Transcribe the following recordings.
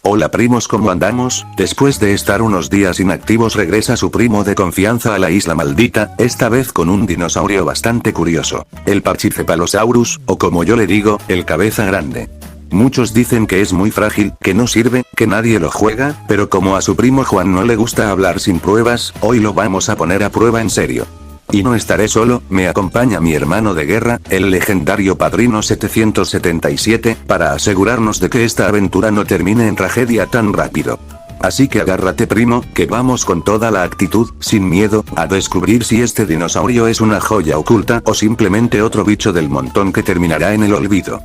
Hola primos, ¿cómo andamos? Después de estar unos días inactivos regresa su primo de confianza a la isla maldita, esta vez con un dinosaurio bastante curioso. El Pachycephalosaurus, o como yo le digo, el cabeza grande. Muchos dicen que es muy frágil, que no sirve, que nadie lo juega, pero como a su primo Juan no le gusta hablar sin pruebas, hoy lo vamos a poner a prueba en serio. Y no estaré solo, me acompaña mi hermano de guerra, el legendario Padrino 777, para asegurarnos de que esta aventura no termine en tragedia tan rápido. Así que agárrate primo, que vamos con toda la actitud, sin miedo, a descubrir si este dinosaurio es una joya oculta o simplemente otro bicho del montón que terminará en el olvido.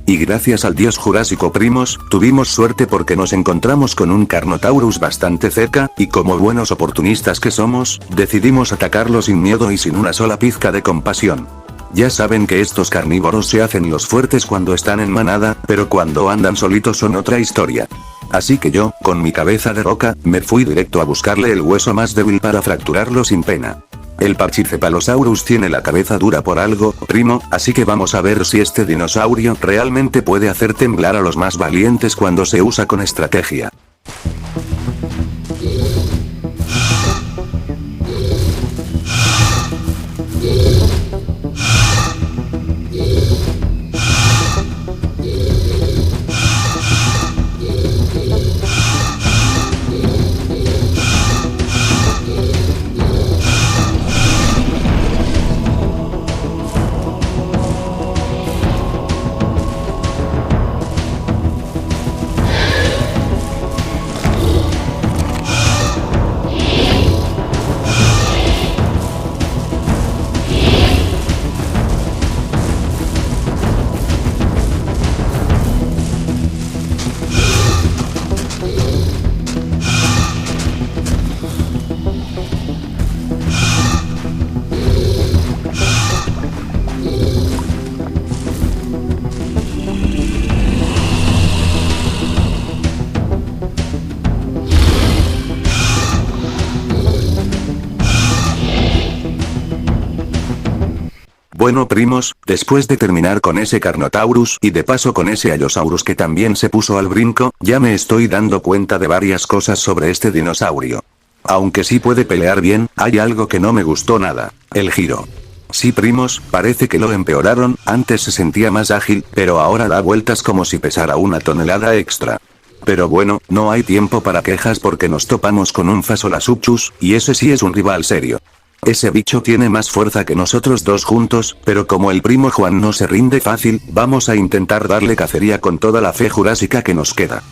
Y gracias al dios Jurásico primos, tuvimos suerte porque nos encontramos con un Carnotaurus bastante cerca, y como buenos oportunistas que somos, decidimos atacarlo sin miedo y sin una sola pizca de compasión. Ya saben que estos carnívoros se hacen los fuertes cuando están en manada, pero cuando andan solitos son otra historia. Así que yo, con mi cabeza de roca, me fui directo a buscarle el hueso más débil para fracturarlo sin pena. El Pachycephalosaurus tiene la cabeza dura por algo, primo, así que vamos a ver si este dinosaurio realmente puede hacer temblar a los más valientes cuando se usa con estrategia. Bueno primos, después de terminar con ese Carnotaurus y de paso con ese Allosaurus que también se puso al brinco, ya me estoy dando cuenta de varias cosas sobre este dinosaurio. Aunque sí puede pelear bien, hay algo que no me gustó nada, el giro. Sí primos, parece que lo empeoraron, antes se sentía más ágil, pero ahora da vueltas como si pesara una tonelada extra. Pero bueno, no hay tiempo para quejas porque nos topamos con un Phaseolasuchus, y ese sí es un rival serio. Ese bicho tiene más fuerza que nosotros dos juntos, pero como el primo Juan no se rinde fácil, vamos a intentar darle cacería con toda la fe jurásica que nos queda.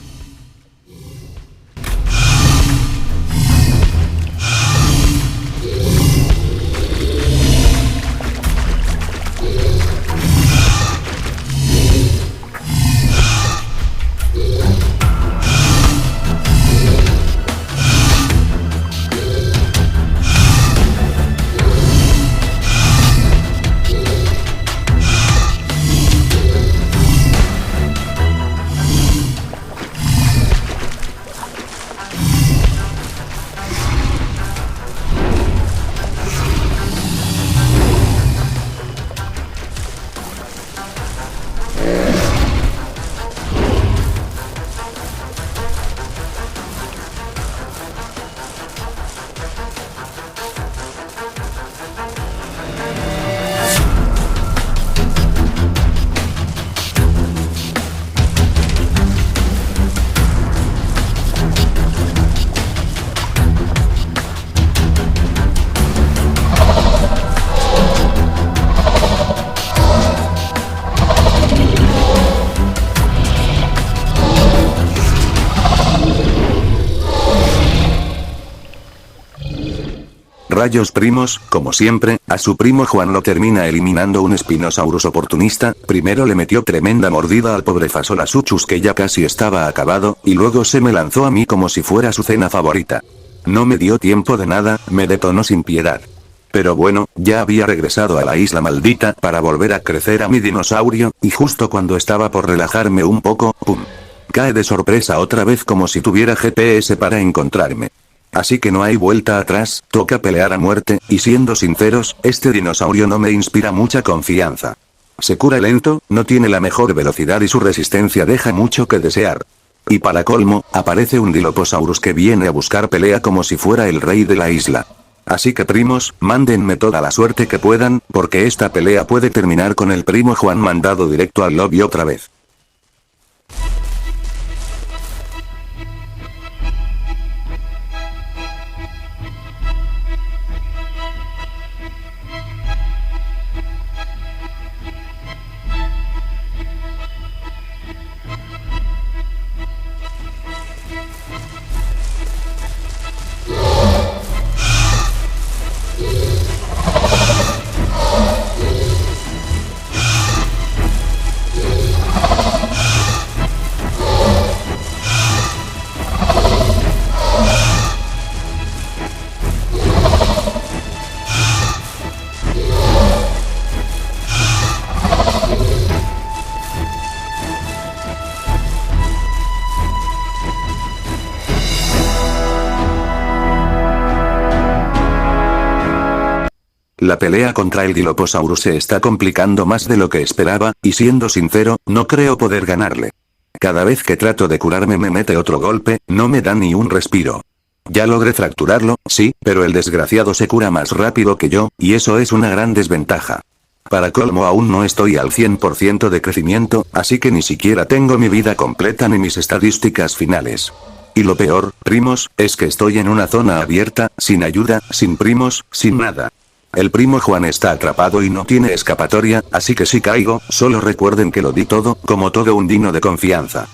Rayos primos, como siempre, a su primo Juan lo termina eliminando un Spinosaurus oportunista, primero le metió tremenda mordida al pobre Phaseolasuchus que ya casi estaba acabado, y luego se me lanzó a mí como si fuera su cena favorita. No me dio tiempo de nada, me detonó sin piedad. Pero bueno, ya había regresado a la isla maldita para volver a crecer a mi dinosaurio, y justo cuando estaba por relajarme un poco, ¡pum! Cae de sorpresa otra vez como si tuviera GPS para encontrarme. Así que no hay vuelta atrás, toca pelear a muerte, y siendo sinceros, este dinosaurio no me inspira mucha confianza. Se cura lento, no tiene la mejor velocidad y su resistencia deja mucho que desear. Y para colmo, aparece un Dilophosaurus que viene a buscar pelea como si fuera el rey de la isla. Así que primos, mándenme toda la suerte que puedan, porque esta pelea puede terminar con el primo Juan mandado directo al lobby otra vez. La pelea contra el Dilophosaurus se está complicando más de lo que esperaba, y siendo sincero, no creo poder ganarle. Cada vez que trato de curarme me mete otro golpe, no me da ni un respiro. Ya logré fracturarlo, sí, pero el desgraciado se cura más rápido que yo, y eso es una gran desventaja. Para colmo aún no estoy al 100% de crecimiento, así que ni siquiera tengo mi vida completa ni mis estadísticas finales. Y lo peor, primos, es que estoy en una zona abierta, sin ayuda, sin primos, sin nada. El primo Juan está atrapado y no tiene escapatoria, así que si caigo, solo recuerden que lo di todo, como todo un digno de confianza.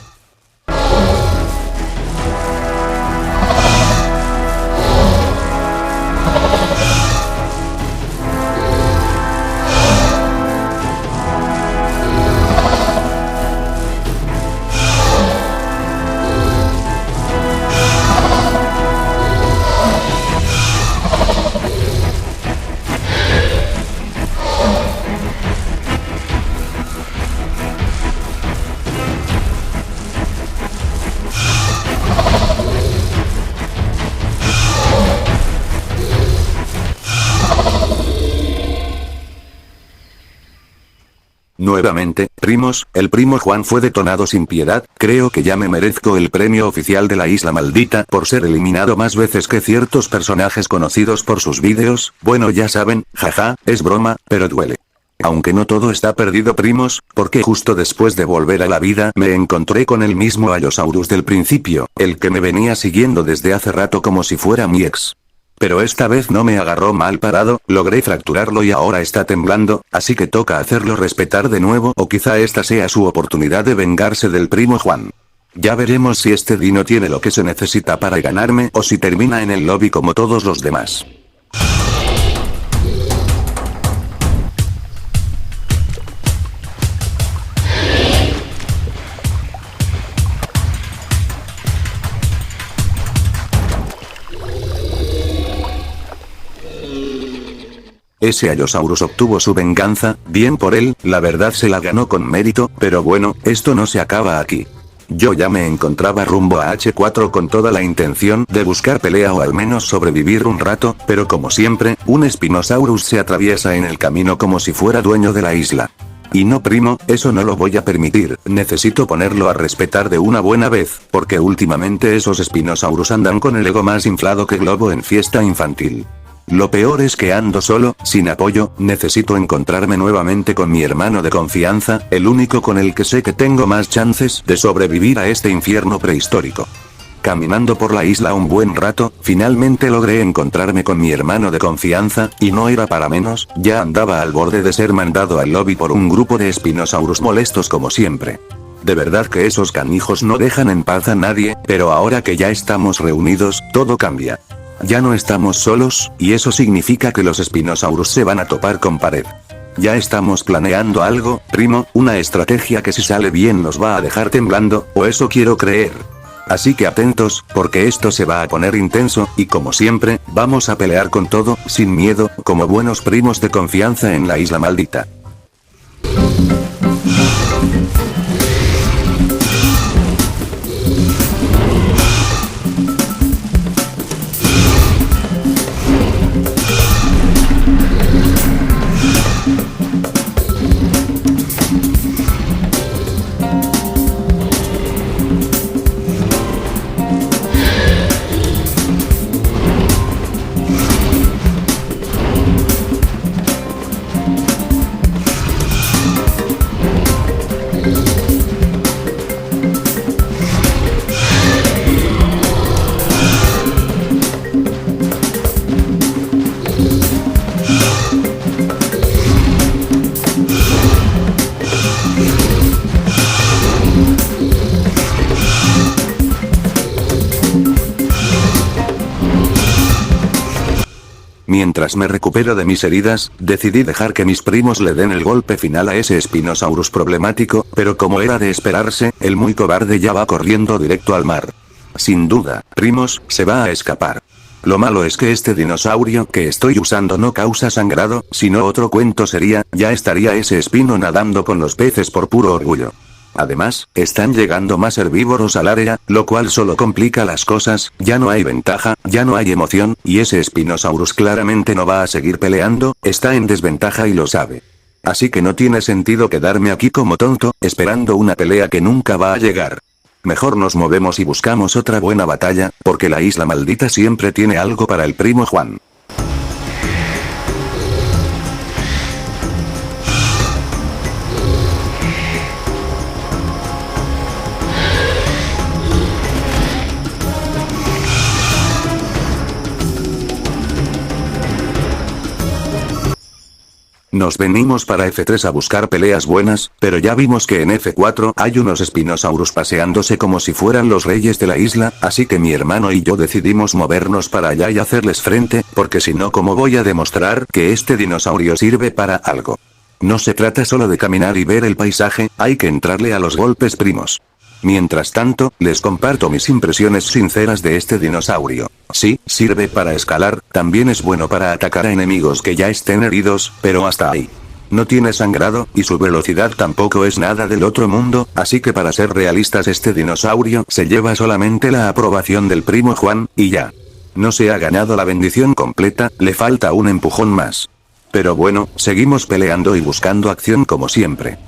Nuevamente, primos, el primo Juan fue detonado sin piedad, creo que ya me merezco el premio oficial de la isla maldita por ser eliminado más veces que ciertos personajes conocidos por sus vídeos, bueno ya saben, jaja, es broma, pero duele. Aunque no todo está perdido primos, porque justo después de volver a la vida me encontré con el mismo Allosaurus del principio, el que me venía siguiendo desde hace rato como si fuera mi ex. Pero esta vez no me agarró mal parado, logré fracturarlo y ahora está temblando, así que toca hacerlo respetar de nuevo o quizá esta sea su oportunidad de vengarse del primo Juan. Ya veremos si este dino tiene lo que se necesita para ganarme o si termina en el lobby como todos los demás. Ese Allosaurus obtuvo su venganza, bien por él, la verdad se la ganó con mérito, pero bueno, esto no se acaba aquí. Yo ya me encontraba rumbo a H4 con toda la intención de buscar pelea o al menos sobrevivir un rato, pero como siempre, un Spinosaurus se atraviesa en el camino como si fuera dueño de la isla. Y no primo, eso no lo voy a permitir, necesito ponerlo a respetar de una buena vez, porque últimamente esos Spinosaurus andan con el ego más inflado que globo en fiesta infantil. Lo peor es que ando solo, sin apoyo, necesito encontrarme nuevamente con mi hermano de confianza, el único con el que sé que tengo más chances de sobrevivir a este infierno prehistórico. Caminando por la isla un buen rato, finalmente logré encontrarme con mi hermano de confianza, y no era para menos, ya andaba al borde de ser mandado al lobby por un grupo de Spinosaurus molestos como siempre. De verdad que esos canijos no dejan en paz a nadie, pero ahora que ya estamos reunidos, todo cambia. Ya no estamos solos, y eso significa que los Spinosaurus se van a topar con pared. Ya estamos planeando algo, primo, una estrategia que si sale bien nos va a dejar temblando, o eso quiero creer. Así que atentos, porque esto se va a poner intenso, y como siempre, vamos a pelear con todo, sin miedo, como buenos primos de confianza en la isla maldita. Mientras me recupero de mis heridas, decidí dejar que mis primos le den el golpe final a ese Spinosaurus problemático, pero como era de esperarse, el muy cobarde ya va corriendo directo al mar. Sin duda, primos, se va a escapar. Lo malo es que este dinosaurio que estoy usando no causa sangrado, si no otro cuento sería, ya estaría ese espino nadando con los peces por puro orgullo. Además, están llegando más herbívoros al área, lo cual solo complica las cosas, ya no hay ventaja, ya no hay emoción, y ese Spinosaurus claramente no va a seguir peleando, está en desventaja y lo sabe. Así que no tiene sentido quedarme aquí como tonto, esperando una pelea que nunca va a llegar. Mejor nos movemos y buscamos otra buena batalla, porque la isla maldita siempre tiene algo para el primo Juan. Nos venimos para F3 a buscar peleas buenas, pero ya vimos que en F4 hay unos Spinosaurus paseándose como si fueran los reyes de la isla, así que mi hermano y yo decidimos movernos para allá y hacerles frente, porque si no, ¿cómo voy a demostrar que este dinosaurio sirve para algo? No se trata solo de caminar y ver el paisaje, hay que entrarle a los golpes, primos. Mientras tanto, les comparto mis impresiones sinceras de este dinosaurio. Sí, sirve para escalar, también es bueno para atacar a enemigos que ya estén heridos, pero hasta ahí. No tiene sangrado, y su velocidad tampoco es nada del otro mundo, así que para ser realistas este dinosaurio se lleva solamente la aprobación del primo Juan, y ya. No se ha ganado la bendición completa, le falta un empujón más. Pero bueno, seguimos peleando y buscando acción como siempre.